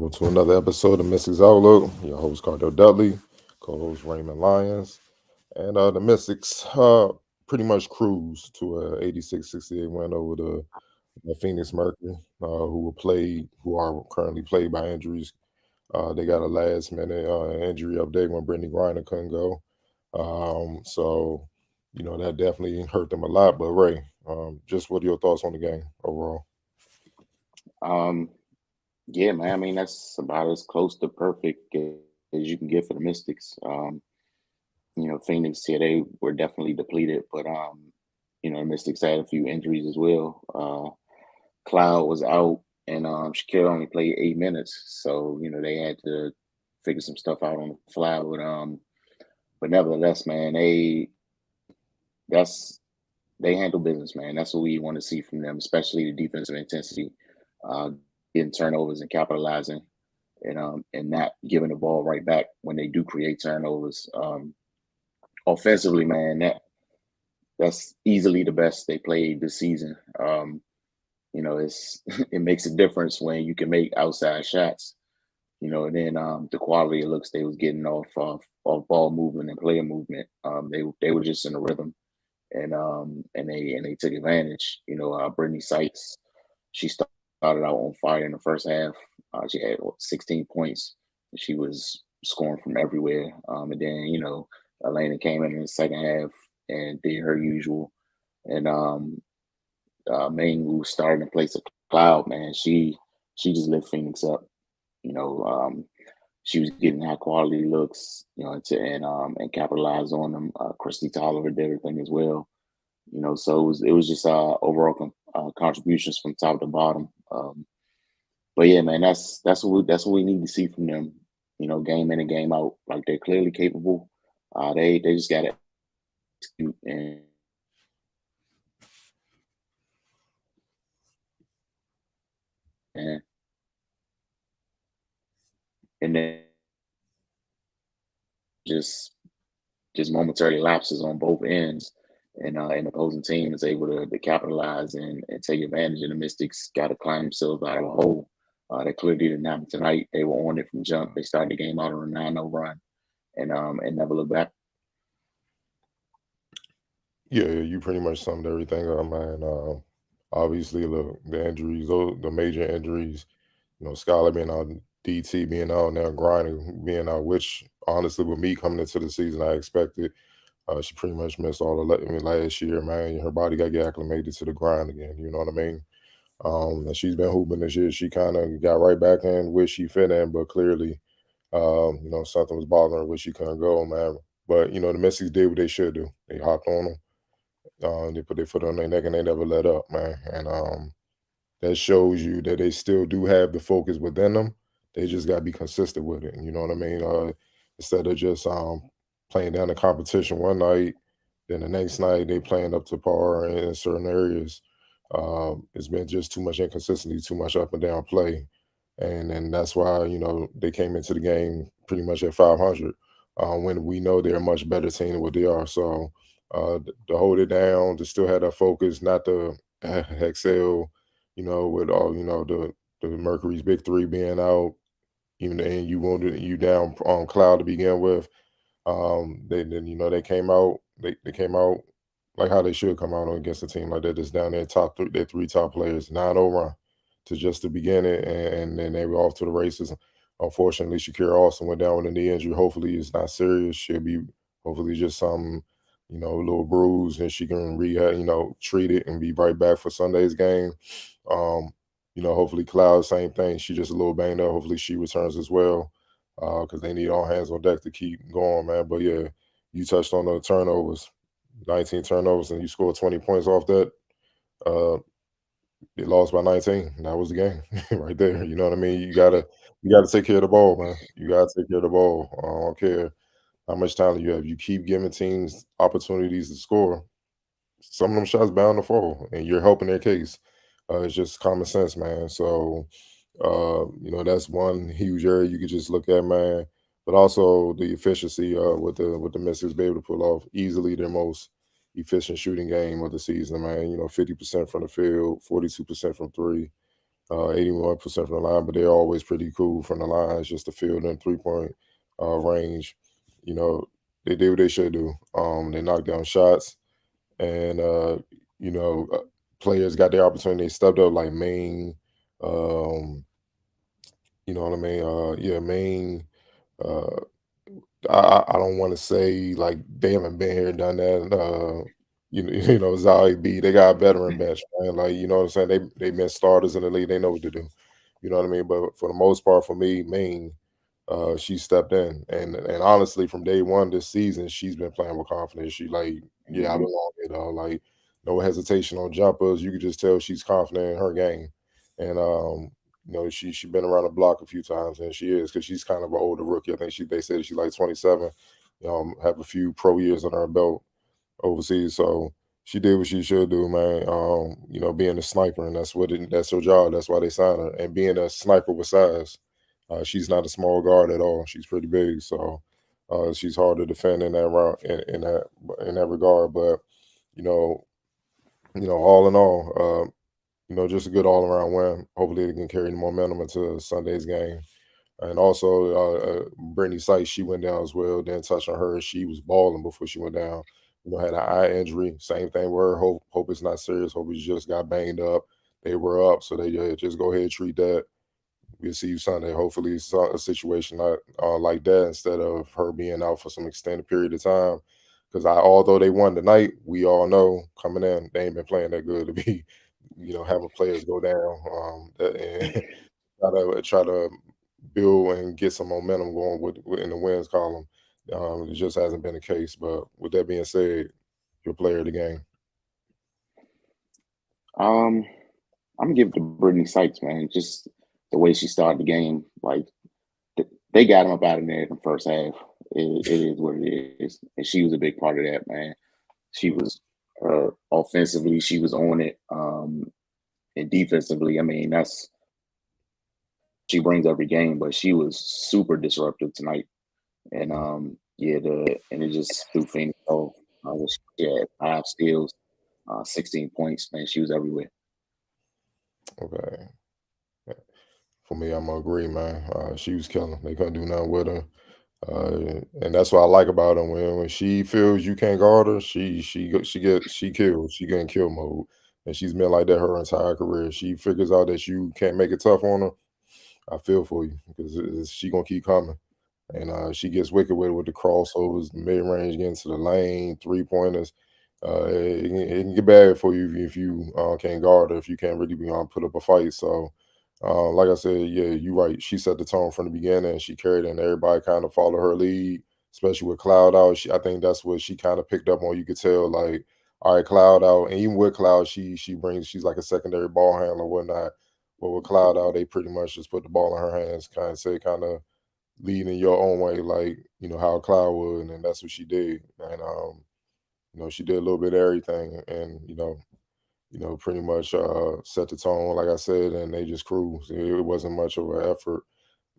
welcome to another episode of Mystics Outlook. Your host, Cardo Dudley, co host Raymond Lyons. And the Mystics pretty much cruised to a 86-68 win over the Phoenix Mercury, who are currently played by injuries. They got a last minute injury update when Brittany Griner couldn't go. So that definitely hurt them a lot. But Ray, just what are your thoughts on the game overall? Um, yeah, man. I mean, that's about as close to perfect as you can get for the Mystics. Phoenix, yeah, they were definitely depleted, but the Mystics had a few injuries as well. Cloud was out, and Shaquille only played 8 minutes, so they had to figure some stuff out on the fly. But nevertheless, man, that's they handle business, man. That's what we want to see from them, especially the defensive intensity, uh, getting turnovers and capitalizing, and not giving the ball right back when they do create turnovers. Offensively, man, that's easily the best they played this season. It's it makes a difference when you can make outside shots. And then the quality of looks they was getting off ball movement and player movement. They were just in a rhythm, and they took advantage. Brittany Sykes, she started out on fire in the first half. She had 16 points. She was scoring from everywhere. And then Elena came in the second half and did her usual. And Main, who started in place of Cloud, man, she just lit Phoenix up. You know, um, she was getting high quality looks, and capitalized on them. Christy Tolliver did her thing as well. So it was just overall contributions from top to bottom. But yeah, man, that's what we need to see from them. Game in and game out, like they're clearly capable. They just got to execute and and then just just momentary lapses on both ends. And opposing team is able to capitalize and take advantage. And the Mystics got to climb themselves out of a hole. They clearly didn't happen tonight. They were on it from jump. They started the game out on a 9-0 run, and never looked back. Yeah, you pretty much summed everything up, man. Obviously, the injuries, the major injuries, Skylar being out, DT being out, now grinding being out, which honestly, with me coming into the season, I expected. She pretty much missed all last year, man. Her body got to get acclimated to the grind again. You know what I mean? And she's been hooping this year. She kind of got right back in where she fit in, but clearly, something was bothering her where she couldn't go, man. But the Mystics did what they should do. They hopped on them. They put their foot on their neck and they never let up, man. And that shows you that they still do have the focus within them. They just got to be consistent with it. You know what I mean? Instead of just playing down the competition one night, then the next night they playing up to par in certain areas. It's been just too much inconsistency, too much up and down play, and that's why they came into the game pretty much at 500 when we know they're a much better team than what they are. So to hold it down, to still have that focus, not to excel, with all the Mercury's big three being out, even and you wanted you down on Cloud to begin with. They came out. They came out like how they should come out against a team like that. That's down there, top three, their three top players, 9-0 run to just to begin it, and then they were off to the races. Unfortunately, Shakira Austin went down with a knee injury. Hopefully, it's not serious. She'll be hopefully just some, a little bruise, and she can rehab, treat it and be right back for Sunday's game. Um, hopefully Cloud, same thing. She just a little banged up. Hopefully she returns as well, because they need all hands on deck to keep going, man. But yeah, you touched on the turnovers, 19 turnovers, and you scored 20 points off that. Uh, they lost by 19. That was the game right there. You know what I mean? You gotta take care of the ball, man. You gotta take care of the ball. I don't care how much talent you have. You keep giving teams opportunities to score. Some of them shots bound to fall, and you're helping their case. It's just common sense, man. So, that's one huge area you could just look at, man. But also the efficiency with the Mystics be able to pull off easily their most efficient shooting game of the season, man. 50% from the field, 42% from three. 81% from the line, but they're always pretty cool from the line. It's just the field and 3 point range. You know, they did what they should do. They knocked down shots, and you know, players got their opportunity. They stepped up like Maine. Um, you know what I mean? Yeah, Maine. Uh, I don't want to say like they haven't been here, done that. You know, Zai B, they got a veteran bench, man. Like, you know what I'm saying? They've been starters in the league. They know what to do. You know what I mean? But for the most part, for me, Maine, she stepped in, and honestly, from day one this season, she's been playing with confidence. She like, yeah, I Hmm. belong here, though. Like, no hesitation on jumpers. You could just tell she's confident in her game, and you know, she been around the block a few times, and she is because she's kind of an older rookie. I think they said she's like 27. Have a few pro years under her belt overseas. So she did what she should do, man. You know, being a sniper, and that's her job. That's why they signed her. And being a sniper with size, she's not a small guard at all. She's pretty big, so she's hard to defend in that round in that regard. But you know, all in all, you know, just a good all around win. Hopefully, they can carry the momentum into Sunday's game. And also, Brittany Sykes, she went down as well. Didn't touch on her. She was balling before she went down. You know, had an eye injury. Same thing with her. Hope it's not serious. Hope it's just got banged up. They were up, so they just go ahead and treat that. We'll see you Sunday. Hopefully, it's a situation like that instead of her being out for some extended period of time. Because although they won tonight, we all know coming in they ain't been playing that good to be, you know, having players go down. And try to build and get some momentum going in the wins column. It just hasn't been the case. But with that being said, you're a player of the game. Um, I'm gonna give it to Brittany Sykes, man. Just the way she started the game, like they got him up out of there in the first half. It is what it is, and she was a big part of that, man. She was offensively, she was on it, and defensively. I mean, that's she brings every game, but she was super disruptive tonight. And Mm, yeah, and it just threw Phoenix off. She had 5 steals, 16 points. Man, she was everywhere. okay. Yeah. For me, I'm gonna agree, man. She was killing. They couldn't do nothing with her. And that's what I like about her. When she feels you can't guard her, she kills. She get in kill mode, and she's been like that her entire career. She figures out that you can't make it tough on her. I feel for you because she gonna keep coming. And she gets wicked with the crossovers, the mid range, getting to the lane, 3 pointers. It can get bad for you if you can't guard her, if you can't really put up a fight. So, like I said, yeah, you're right. She set the tone from the beginning, and she carried it, and everybody kind of followed her lead, especially with Cloud out. I think that's what she kind of picked up on. You could tell, like, all right, Cloud out, and even with Cloud, she's like a secondary ball handler, whatnot. But with Cloud out, they pretty much just put the ball in her hands, kind of lead in your own way, like how Cloud would, and that's what she did. And she did a little bit of everything, and pretty much set the tone, like I said, and they just cruised. It wasn't much of an effort,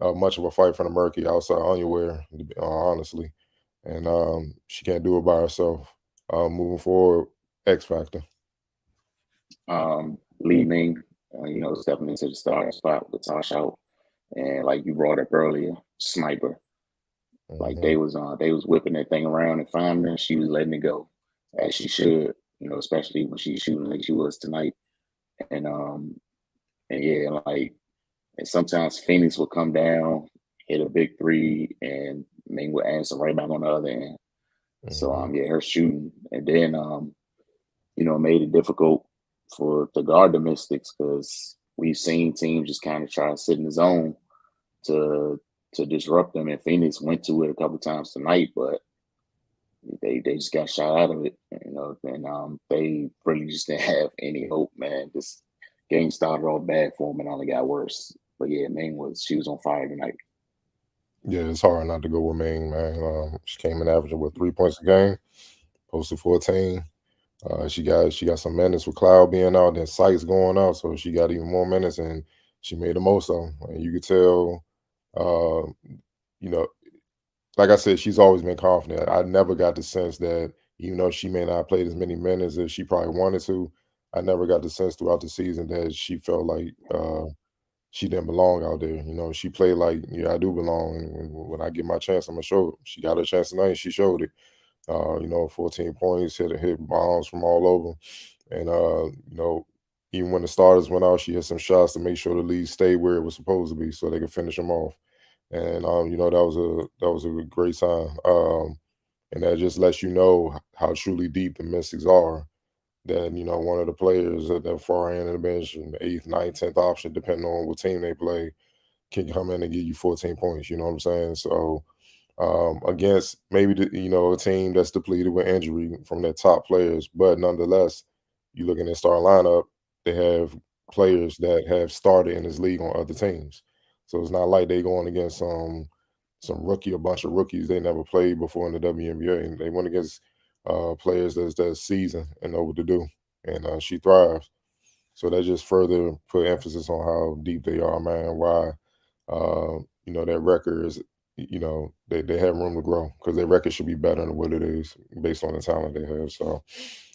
much of a fight from the Murky outside underwear, honestly. And she can't do it by herself. Moving forward, X Factor. Lee Ming, stepping into the starting spot with Tosh out, and like you brought up earlier, sniper. Like Hmm. they was whipping that thing around and finding her. She was letting it go, as she should. Especially when she's shooting like she was tonight. And yeah, like and sometimes Phoenix will come down, hit a big three, and Ming will answer right back on the other end. So Hmm. yeah, her shooting, and then made it difficult to guard the Mystics because we've seen teams just kind of try to sit in the zone to disrupt them, and Phoenix went to it a couple times tonight, but they just got shot out of it, and they really just didn't have any hope, man. This game started off bad for them and only got worse. But yeah, Ming she was on fire tonight. Yeah, it's hard not to go with Ming, man. She came in averaging with 3 points a game, posted 14. She got some minutes with Cloud being out, then Sykes going out, so she got even more minutes, and she made the most of them. And you could tell, uh, you know, like I said, she's always been confident. I never got the sense that even though she may not have played as many minutes as she probably wanted to, I never got the sense throughout the season that she felt like she didn't belong out there. She played like, yeah, I do belong. And when I get my chance, I'm gonna show it. She got her chance tonight. She showed it. 14 points, hit bombs from all over. And even when the starters went out, she hit some shots to make sure the lead stayed where it was supposed to be, so they could finish them off. And that was a great sign. And that just lets you know how truly deep the Mystics are. That one of the players at the far end of the bench, the eighth, ninth, 10th option, depending on what team they play, can come in and give you 14 points. You know what I'm saying? So against maybe a team that's depleted with injury from their top players, but nonetheless, you looking at star lineup, they have players that have started in this league on other teams. So it's not like they going against a bunch of rookies they never played before in the WNBA. And they went against players that's seasoned and know what to do, and she thrives. So that just further put emphasis on how deep they are, man. Why, their record is, they have room to grow because their record should be better than what it is based on the talent they have. So,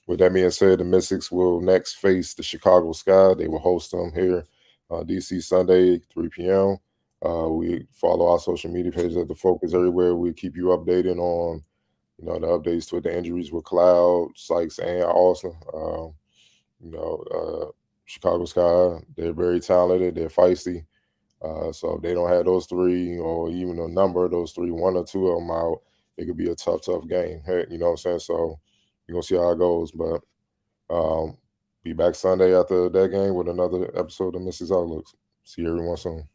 with that being said, the Mystics will next face the Chicago Sky. They will host them here, DC Sunday, 3 p.m. We follow our social media pages at the Focus everywhere. We keep you updated on, the updates to the injuries with Cloud, Sykes, and Austin. You know, Chicago Sky, they're very talented. They're feisty. So if they don't have those three, or even a number of those three, one or two of them out, it could be a tough game. Hey, you know what I'm saying? So you're gonna see how it goes. But be back Sunday after that game with another episode of Mrs. Outlooks. See everyone soon.